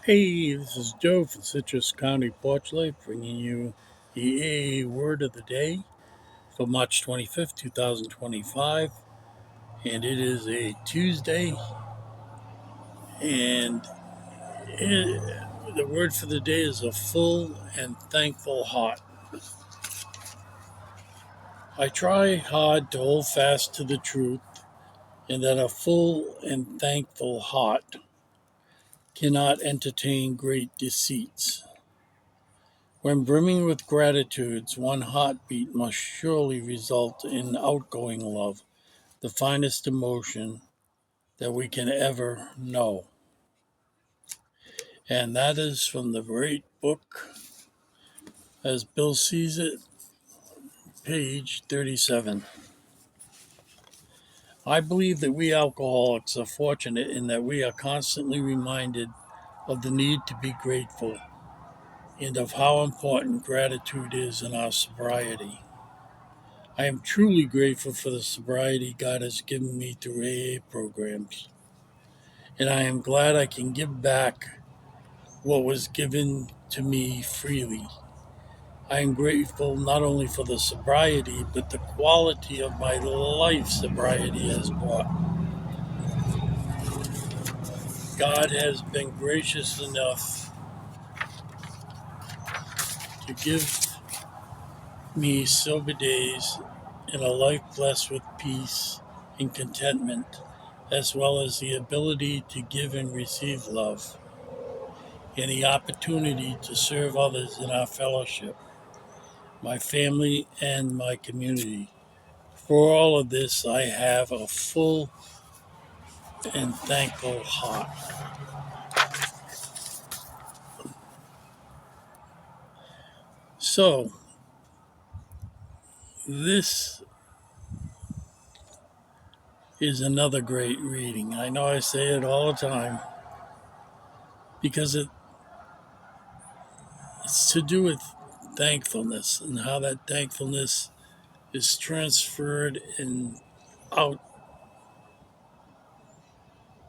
Hey, this is Joe from Citrus County Porch Life, bringing you the AA Word of the Day for March 25th, 2025. And it is a Tuesday, and the word for the day is a full and thankful heart. I try hard to hold fast to the truth, and that a full and thankful heart cannot entertain great deceits. When brimming with gratitudes, one heartbeat must surely result in outgoing love, the finest emotion that we can ever know. And that is from the great book, as Bill sees it, page 37. I believe that we alcoholics are fortunate in that we are constantly reminded of the need to be grateful and of how important gratitude is in our sobriety. I am truly grateful for the sobriety God has given me through AA programs, and I am glad I can give back what was given to me freely. I am grateful not only for the sobriety, but the quality of my life sobriety has brought. God has been gracious enough to give me sober days and a life blessed with peace and contentment, as well as the ability to give and receive love, and the opportunity to serve others in our fellowship, my family, and my community. For all of this, I have a full and thankful heart. So, this is another great reading. I know I say it all the time because it's to do with thankfulness and how that thankfulness is transferred and out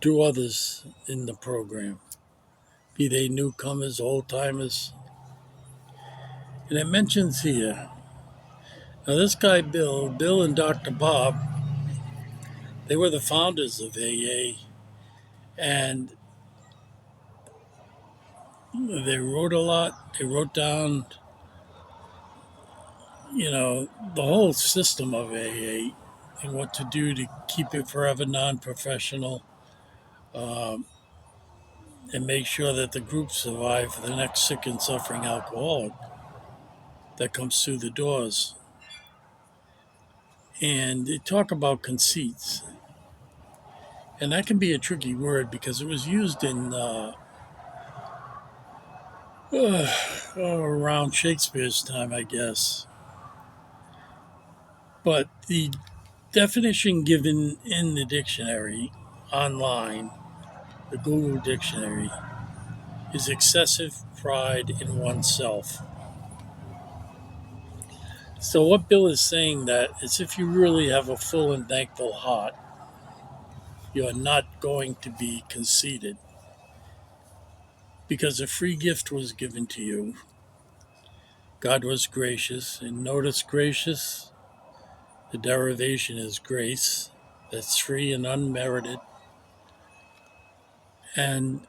to others in the program, be they newcomers, old timers. And it mentions here, now this guy Bill and Dr. Bob, they were the founders of AA, and they wrote a lot. They wrote down, the whole system of AA and what to do to keep it forever non-professional, um, and make sure that the group survive for the next sick and suffering alcoholic that comes through the doors. And they talk about conceits. And that can be a tricky word because it was used in around Shakespeare's time, I guess. But the definition given in the dictionary online, the Google Dictionary, is excessive pride in oneself. So what Bill is saying that is if you really have a full and thankful heart, you are not going to be conceited because a free gift was given to you. God was gracious, and notice gracious, the derivation is grace, that's free and unmerited. And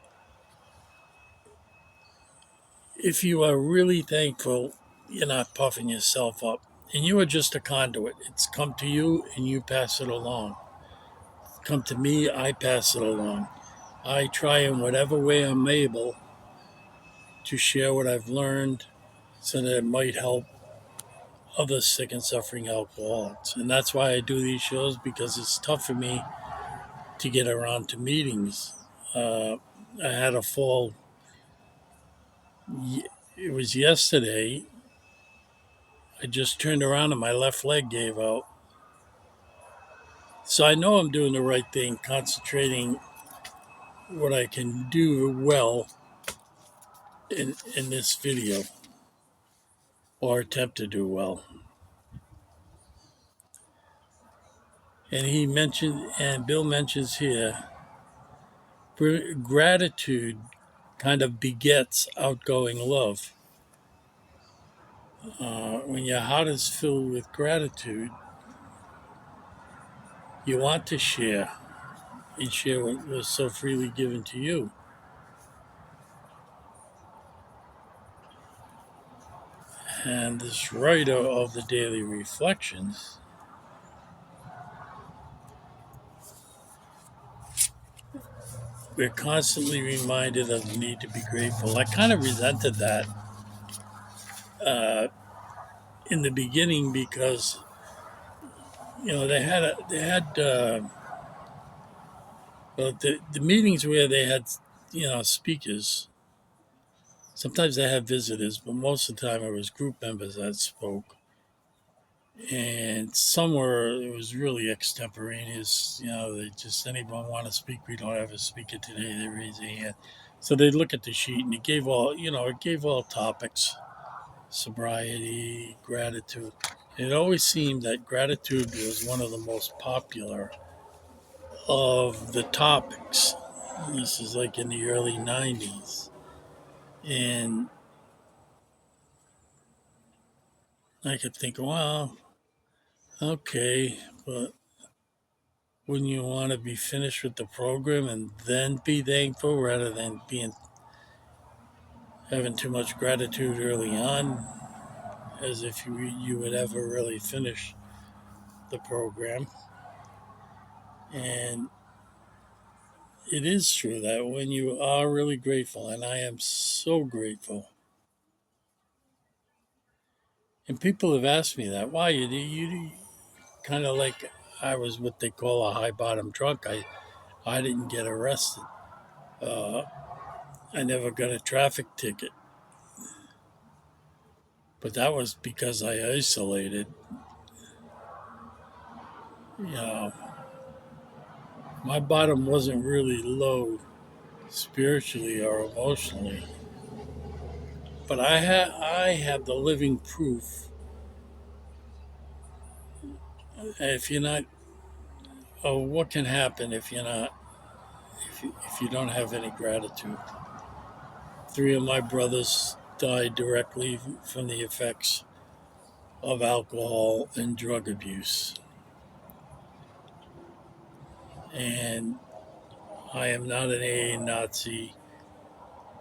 if you are really thankful, you're not puffing yourself up. And you are just a conduit. It's come to you and you pass it along. Come to me, I pass it along. I try in whatever way I'm able to share what I've learned so that it might help other sick and suffering alcoholics. And that's why I do these shows, because it's tough for me to get around to meetings. I had a fall, it was yesterday. I just turned around and my left leg gave out. So I know I'm doing the right thing, concentrating what I can do well in this video, or attempt to do well. And Bill mentions here, gratitude kind of begets outgoing love. When your heart is filled with gratitude, you want to share and share what was so freely given to you. And this writer of the Daily Reflections, we're constantly reminded of the need to be grateful. I kind of resented that uh, in the beginning because they had well, the meetings where they had speakers. Sometimes they had visitors, but most of the time it was group members that spoke. And somewhere it was really extemporaneous. They just anyone want to speak. We don't have a speaker today. They raise their hand. So they look at the sheet, and it gave all topics: sobriety, gratitude. It always seemed that gratitude was one of the most popular of the topics. This is like in the early '90s, and I kept thinking, well, okay, but wouldn't you want to be finished with the program and then be thankful rather than being having too much gratitude early on, as if you would ever really finish the program? And it is true that when you are really grateful, and I am so grateful, and people have asked me that, why you kind of like I was what they call a high bottom drunk. I didn't get arrested. Uh, I never got a traffic ticket, but that was because I isolated. You know, my bottom wasn't really low spiritually or emotionally, but I have the living proof. If you're not, oh, what can happen if you're not, if you don't have any gratitude? Three of my brothers died directly from the effects of alcohol and drug abuse, and I am not an AA Nazi,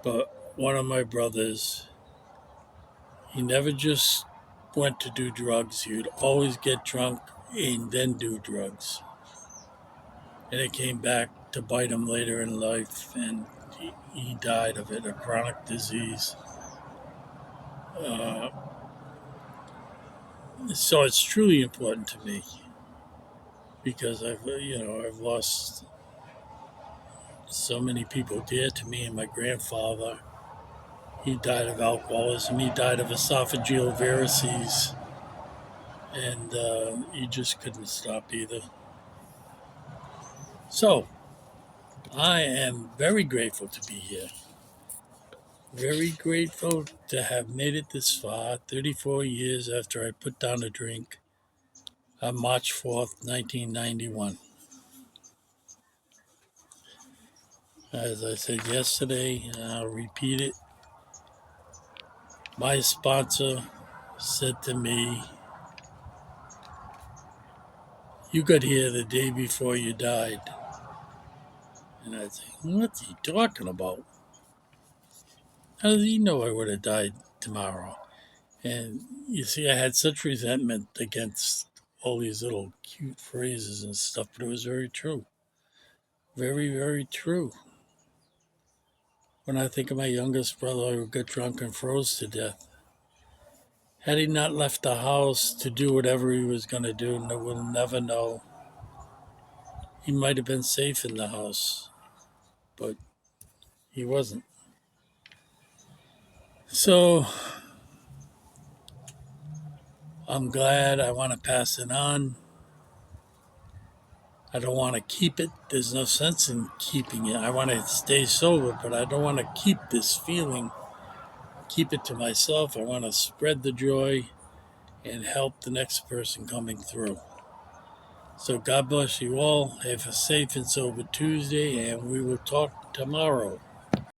but one of my brothers, he never just went to do drugs. He would always get drunk and then do drugs. And it came back to bite him later in life, and he died of it, a chronic disease. Uh, so it's truly important to me because I've lost so many people dear to me, and my grandfather, he died of alcoholism. He died of esophageal varices, and he just couldn't stop either. So I am very grateful to be here. Very grateful to have made it this far, 34 years after I put down a drink on March 4th, 1991. As I said yesterday, and I'll repeat it, my sponsor said to me, "You got here the day before you died." And I think, what's he talking about? How does he know I would have died tomorrow? And you see, I had such resentment against all these little cute phrases and stuff, but it was very true. Very, very true. When I think of my youngest brother who got drunk and froze to death, had he not left the house to do whatever he was going to do, no, we'll never know. He might have been safe in the house, but he wasn't. So I'm glad. I want to pass it on. I don't want to keep it. There's no sense in keeping it. I want to stay sober, but I don't want to keep this feeling, keep it to myself. I want to spread the joy and help the next person coming through. So God bless you all. Have a safe and sober Tuesday, and we will talk tomorrow.